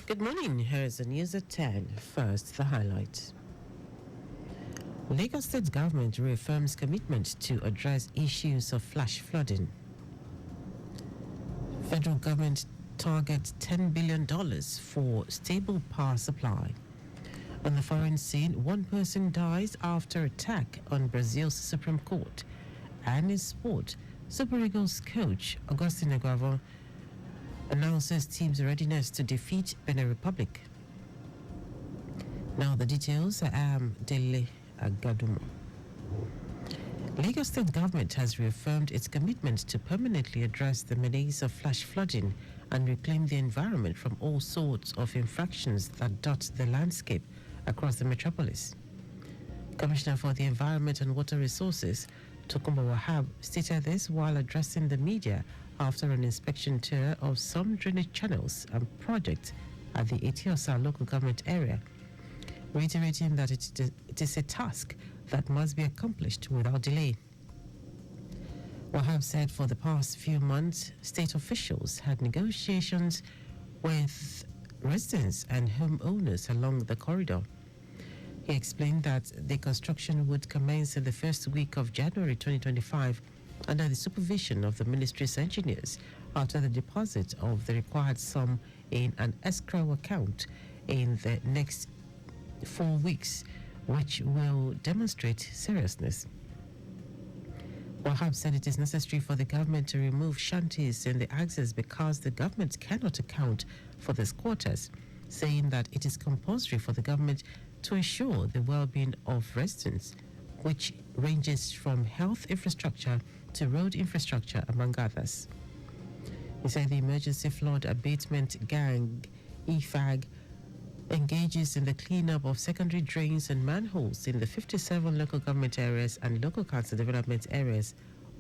Good morning. Here's the news at 10. First, the highlights. Lagos State government reaffirms commitment to address issues of flash flooding. Federal government targets $10 billion for stable power supply. On the foreign scene, one person dies after attack on Brazil's Supreme Court. And in sport, Super Eagles coach Augustine Aguavo announces team's readiness to defeat Benin Republic. Now the details. I am Dele Agadumo. Lagos State government has reaffirmed its commitment to permanently address the menace of flash flooding and reclaim the environment from all sorts of infractions that dot the landscape across the metropolis. Commissioner for the Environment and Water Resources, Tokunbo Wahab, stated this while addressing the media after an inspection tour of some drainage channels and projects at the Etiosa local government area, reiterating that it is a task that must be accomplished without delay. Wahab said for the past few months, state officials had negotiations with residents and homeowners along the corridor. He explained that the construction would commence in the first week of January 2025 under the supervision of the ministry's engineers after the deposit of the required sum in an escrow account in the next 4 weeks, which will demonstrate seriousness. Wahab said it is necessary for the government to remove shanties in the axis because the government cannot account for the squatters, saying that it is compulsory for the government to ensure the well-being of residents, which ranges from health infrastructure to road infrastructure, among others. He said the Emergency Flood Abatement Gang, EFAG, engages in the cleanup of secondary drains and manholes in the 57 local government areas and local council development areas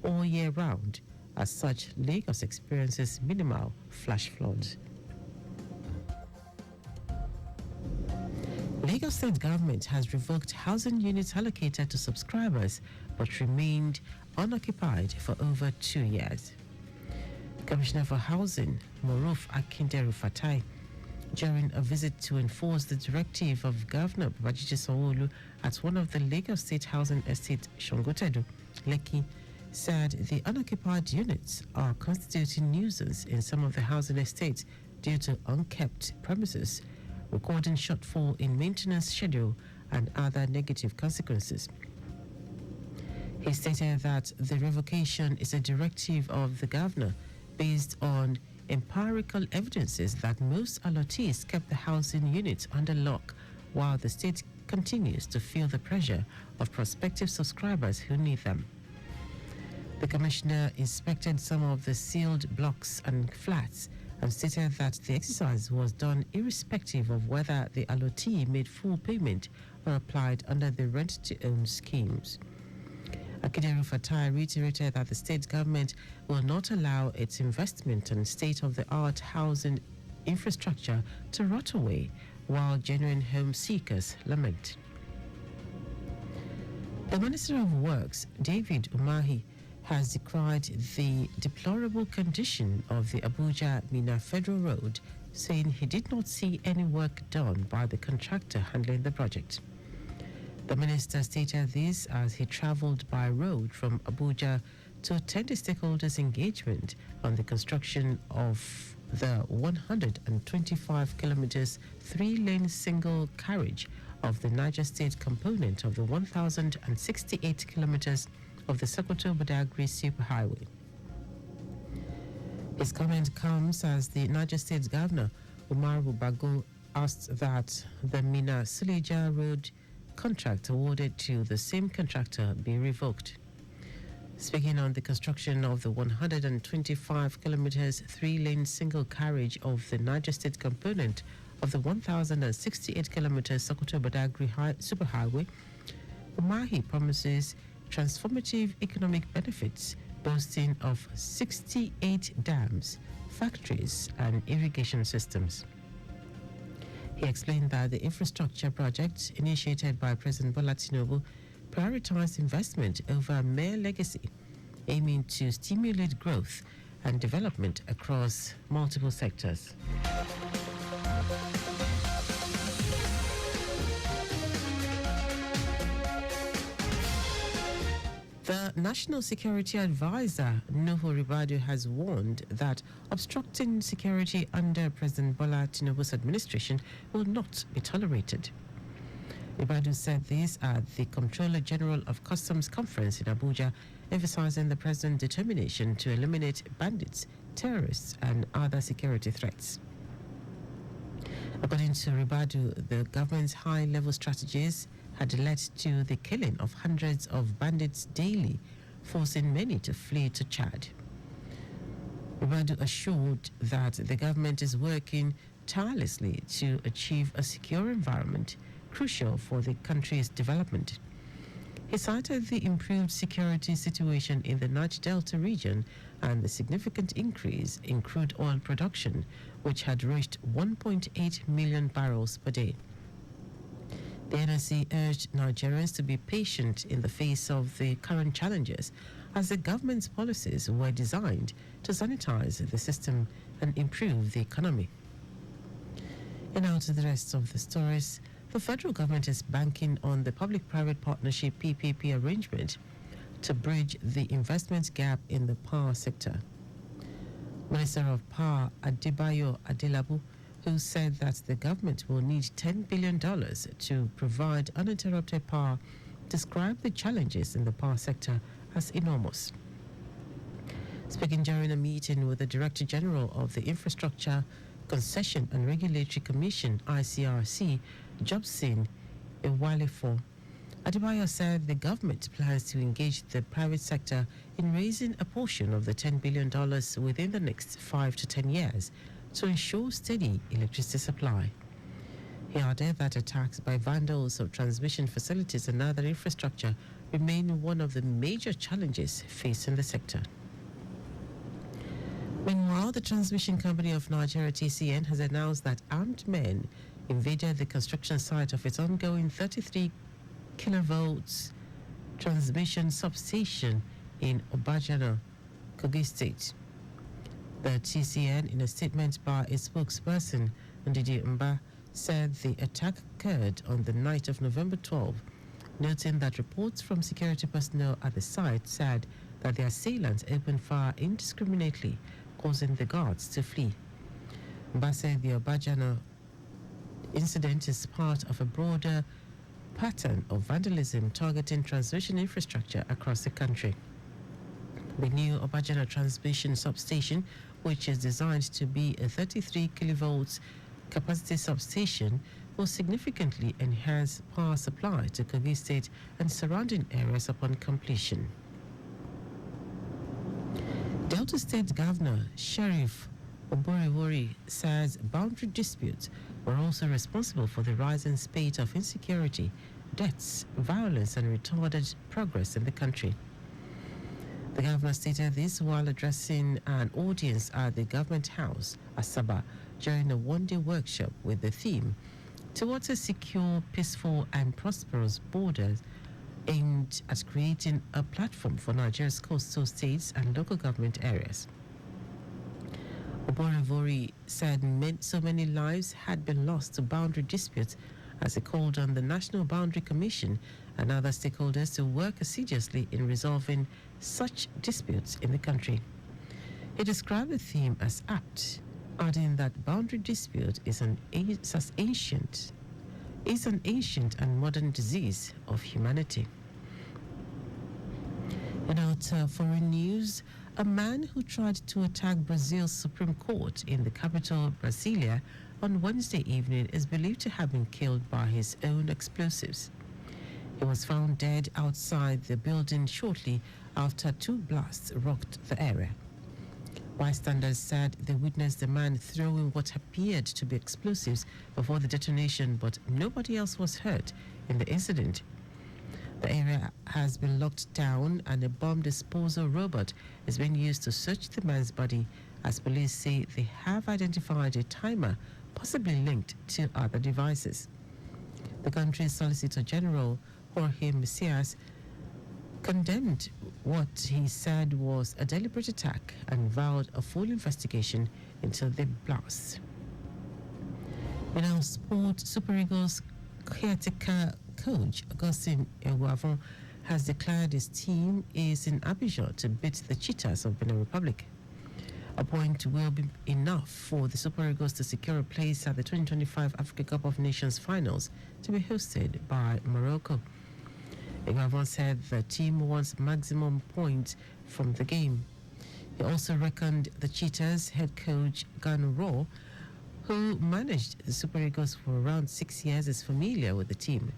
all year round. As such, Lagos experiences minimal flash floods. Lagos State government has revoked housing units allocated to subscribers but remained unoccupied for over 2 years. Commissioner for Housing, Moruf Akinderu Fatai, during a visit to enforce the directive of Governor Babajide Sanwo-Olu at one of the Lagos State housing estate, Shongotedu, Lekki, said the unoccupied units are constituting nuisance in some of the housing estates due to unkept premises, recording shortfall in maintenance schedule and other negative consequences. He stated that the revocation is a directive of the governor based on empirical evidences that most allottees kept the housing units under lock while the state continues to feel the pressure of prospective subscribers who need them. The commissioner inspected some of the sealed blocks and flats and stated that the exercise was done irrespective of whether the allottee made full payment or applied under the rent-to-own schemes. Akinderu Fatai reiterated that the state government will not allow its investment in state-of-the-art housing infrastructure to rot away while genuine home seekers lament. The Minister of Works, David Umahi, has decried the deplorable condition of the Abuja-Mina Federal Road, saying he did not see any work done by the contractor handling the project. The minister stated this as he traveled by road from Abuja to attend a stakeholders' engagement on the construction of the 125 kilometers 3-lane single carriage of the Niger State component of the 1,068 kilometers of the Sokoto-Badagry Superhighway. His comment comes as the Niger State Governor, Umar Bago, asked that the Mina Suleja Road contract awarded to the same contractor be revoked. Speaking on the construction of the 125 kilometers 3-lane single carriage of the Niger State component of the 1,068 kilometers Sokoto-Badagry Superhighway, Umahi promises transformative economic benefits boasting of 68 dams, factories and irrigation systems. He explained that the infrastructure project initiated by President Bola Tinubu prioritized investment over mere legacy, aiming to stimulate growth and development across multiple sectors. The National Security Advisor, Nuhu Ribadu, has warned that obstructing security under President Bola Tinubu's administration will not be tolerated. Ribadu said this at the Comptroller General of Customs Conference in Abuja, emphasizing the president's determination to eliminate bandits, terrorists, and other security threats. According to Ribadu, the government's high-level strategies had led to the killing of hundreds of bandits daily, forcing many to flee to Chad. Ribadu assured that the government is working tirelessly to achieve a secure environment crucial for the country's development. He cited the improved security situation in the Niger Delta region and the significant increase in crude oil production, which had reached 1.8 million barrels per day. The NSC urged Nigerians to be patient in the face of the current challenges, as the government's policies were designed to sanitize the system and improve the economy. And now to the rest of the stories. The federal government is banking on the public-private partnership PPP arrangement to bridge the investment gap in the power sector. Minister of Power Adebayo Adelabu, who said that the government will need $10 billion to provide uninterrupted power, described the challenges in the power sector as enormous. Speaking during a meeting with the Director General of the Infrastructure, Concession and Regulatory Commission, ICRC, Jobson Ewalefo, Adebayo said the government plans to engage the private sector in raising a portion of the $10 billion within the next 5 to 10 years to ensure steady electricity supply. He added that attacks by vandals of transmission facilities and other infrastructure remain one of the major challenges facing the sector. Meanwhile, the Transmission Company of Nigeria, TCN, has announced that armed men invaded the construction site of its ongoing 33 kilovolts transmission substation in Obajana, Kogi State. The TCN, in a statement by its spokesperson, Ndidi Mba, said the attack occurred on the night of November 12, noting that reports from security personnel at the site said that the assailants opened fire indiscriminately, causing the guards to flee. Mba said the Obajana incident is part of a broader pattern of vandalism targeting transmission infrastructure across the country. The new Obajana transmission substation, which is designed to be a 33 kilovolts capacity substation, will significantly enhance power supply to Kogi State and surrounding areas upon completion. Delta State Governor Sheriff Oborevori says boundary disputes were also responsible for the rising spate of insecurity, deaths, violence, and retarded progress in the country. The governor stated this while addressing an audience at the Government House, Asaba, during a one-day workshop with the theme "Towards a Secure, Peaceful, and Prosperous Borders," aimed at creating a platform for Nigeria's coastal states and local government areas. Oborevori said so many lives had been lost to boundary disputes, as he called on the National Boundary Commission and other stakeholders to work assiduously in resolving such disputes in the country. He described the theme as apt, adding that boundary dispute is an ancient and modern disease of humanity. In our foreign news, a man who tried to attack Brazil's Supreme Court in the capital, Brasilia, on Wednesday evening is believed to have been killed by his own explosives. He was found dead outside the building shortly after two blasts rocked the area. Bystanders said they witnessed the man throwing what appeared to be explosives before the detonation, but nobody else was hurt in the incident. The area has been locked down and a bomb disposal robot is being used to search the man's body, as police say they have identified a timer possibly linked to other devices. The country's Solicitor General, Jorge Macias, condemned what he said was a deliberate attack and vowed a full investigation into the blast. Now, Sport Super Eagles caretaker coach Augustine Eguavon has declared his team is in Abidjan to beat the Cheetahs of Benin Republic. A point will be enough for the Super Eagles to secure a place at the 2025 Africa Cup of Nations finals to be hosted by Morocco. Eguavon said the team wants maximum points from the game. He also reckoned the Cheetahs head coach Ganu Raw, who managed the Super Eagles for around 6 years, is familiar with the team.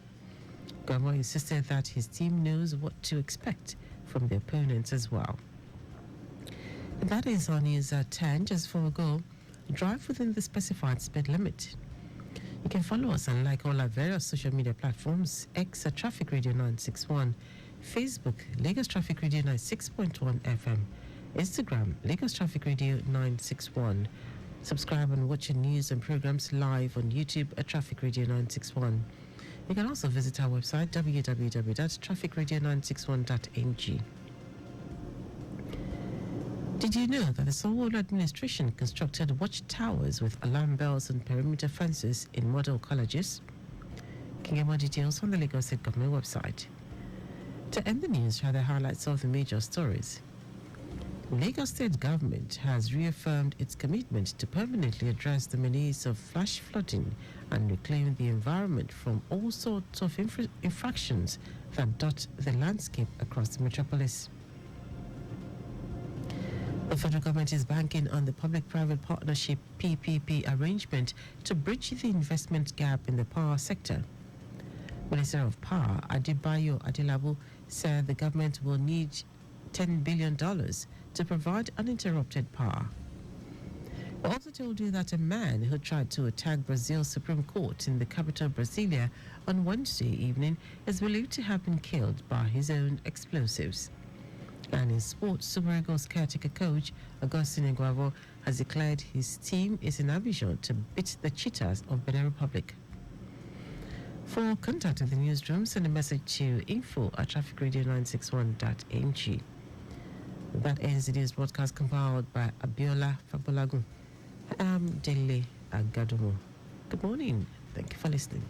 Ganu insisted that his team knows what to expect from the opponents as well. And that is on news at 10. Just for a go, drive within the specified speed limit. You can follow us and like all our various social media platforms: X at Traffic Radio 961, Facebook Lagos Traffic Radio 96.1 FM, Instagram Lagos Traffic Radio 961. Subscribe and watch your news and programs live on YouTube at Traffic Radio 961. You can also visit our website www.trafficradio961.ng. Did you know that the Sanwo-Olu administration constructed watchtowers with alarm bells and perimeter fences in model colleges? You can get more details on the Lagos State Government website. To end the news, here are the highlights of the major stories. Lagos State Government has reaffirmed its commitment to permanently address the menace of flash flooding and reclaim the environment from all sorts of infractions that dot the landscape across the metropolis. The federal government is banking on the public-private partnership PPP arrangement to bridge the investment gap in the power sector. Minister of Power Adebayo Adelabu said the government will need $10 billion to provide uninterrupted power. We also told you that a man who tried to attack Brazil's Supreme Court in the capital Brasilia on Wednesday evening is believed to have been killed by his own explosives. And in sports, Super Eagles caretaker coach Augustine Eguavon has declared his team is in Abidjan to beat the Cheetahs of Benin Republic. For contact with the newsroom, send a message to info@trafficradio961.ng. That ends the news broadcast compiled by Abiola Fabolagun. I'm Dele Agadumo. Good morning. Thank you for listening.